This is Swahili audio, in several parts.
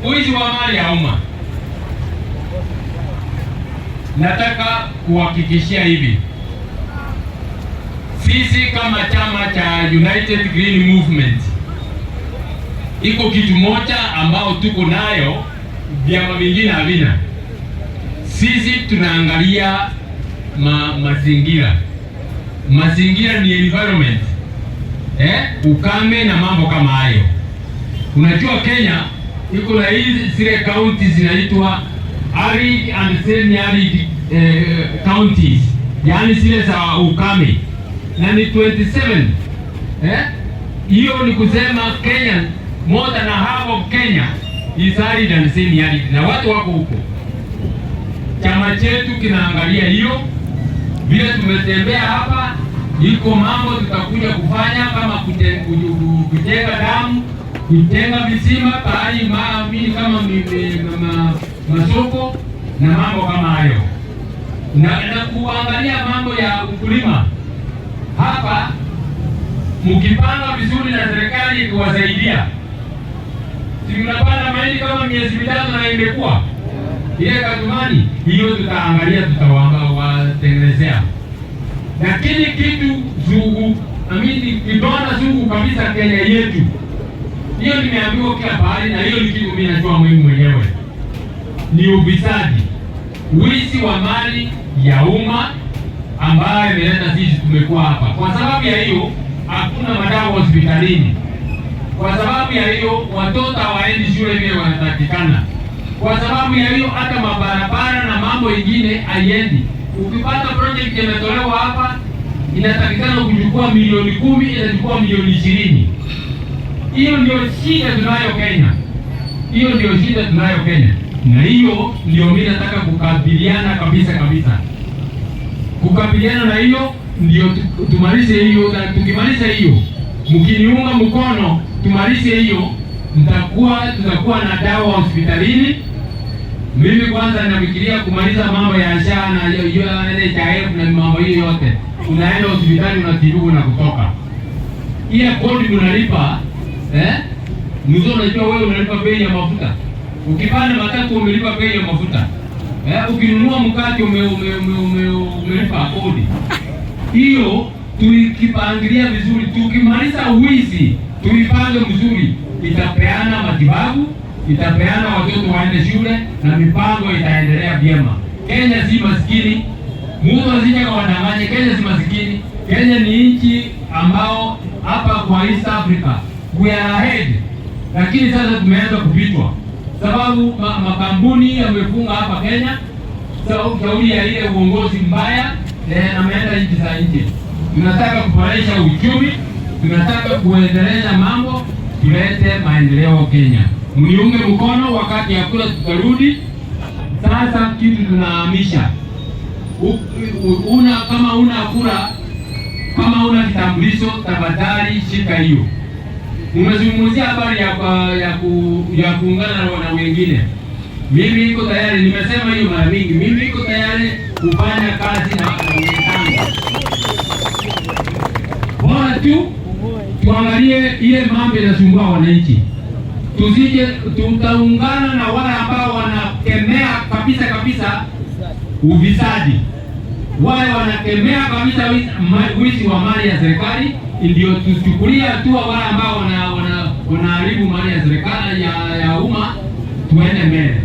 wizi wa mali ya umma. Nataka kuhakikishia hivi, sisi kama chama cha United Green Movement, iko kitu moja ambao tuko nayo vyama vingine havina. Sisi tunaangalia mazingira. Mazingira ni environment, ukame na mambo kama hayo. Unajua Kenya iko na hizi zile counties zinaitwa arid and semi-arid counties, yani zile za ukame, na ni 27. Hiyo ni kusema Kenya, more than half of Kenya is arid and semi-arid, na watu wako huko. Chama chetu kinaangalia hiyo. Vile tumetembea hapa, iko mambo tutakuja kufanya kama kujenga damu, kujenga visima pahali mimi kama masoko na mambo kama hayo, na kuangalia mambo ya ukulima hapa. Mkipanga vizuri na serikali kuwasaidia, si mnapanda mahindi kama miezi mitatu na imekuwa ile katumani hiyo, tutaangalia tutawatengenezea. Lakini kitu zugu, kidonda zugu kabisa Kenya yetu, hiyo nimeambiwa kila pahali, na hiyo ni kitu mimi najua muhimu mwenyewe, ni ufisadi, wizi wa mali ya umma ambayo imeleta sisi tumekuwa hapa. Kwa sababu ya hiyo hakuna madawa hospitalini. Kwa sababu ya hiyo watoto hawaendi shule vile wanatakikana. Kwa sababu ya hiyo hata mabarabara na mambo ingine haiendi. Ukipata project imetolewa hapa, inatakikana kuchukua milioni 10, inachukua milioni 20. Hiyo ndio shida tunayo Kenya. Hiyo ndio shida tunayo Kenya. Na hiyo ndio mimi nataka kukabiliana kabisa. Kukabiliana na hiyo ndio tumalize hiyo, na tukimaliza hiyo, mkiniunga mkono tumalize hiyo, tutakuwa na dawa hospitalini. Mimi kwanza ninafikiria kumaliza mambo ya SHA na NHIF na mambo hiyo yote. Unaenda hospitali unatibiwa na kutoka. Ile kodi unalipa, mzee unajua wewe unalipa bei ya mafuta. Ukipanda matatu umelipa bei ya mafuta. Ukinunua mkate umelipa kodi. Hiyo tukipangilia vizuri, tukimaliza uwizi, tuipange mzuri, itapeana matibabu, itapeana watoto waende shule na mipango itaendelea vyema. Kenya si maskini. Mtu asije kawadanganye, Kenya si maskini. Kenya ni nchi ambao hapa kwa East Africa we are ahead. Lakini sasa tumeanza kupitwa. Sababu makampuni yamefunga hapa Kenya. Sababu ya ile uongozi mbaya na ameenda nchi za nje. Tunataka kuboresha uchumi, tunataka kuendeleza mambo, tulete maendeleo Kenya. Mniunge mkono wakati ya kula tutarudi. Sasa kitu tunahamisha. Kama una kura, kama una kitambulisho, tafadhali shika hiyo. Umezungumzia habari ya kuungana na wengine. Mimi niko tayari, nimesema hiyo mara mingi. Mimi niko tayari kufanya kazi na wenzangu. Bora tu tuangalie ile mambo yanasumbua wananchi. Tusije tutaungana na wale ambao wanakemea kabisa ufisadi. Wale wanakemea kabisa wizi wa mali ya serikali, ndio tuchukulia hatua wale ambao wanaharibu mali ya serikali ya umma, tuende mbele.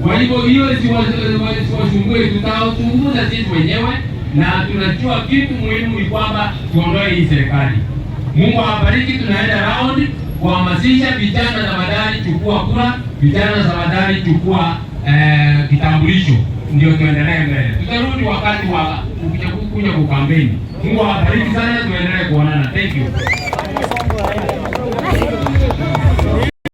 Kwa hivyo hiyo siwasumbue, tutazungumza sisi wenyewe, na tunajua kitu muhimu ni kwamba tuondoe hii serikali. Mungu awabariki. Tunaenda round kuhamasisha vijana tafadhali chukua kura, vijana tafadhali chukua kitambulisho, ndio tuendelee mbele. Tutarudi wakati wa kuja kwa kampeni. Mungu awabariki sana, tuendelee kuonana. Thank you.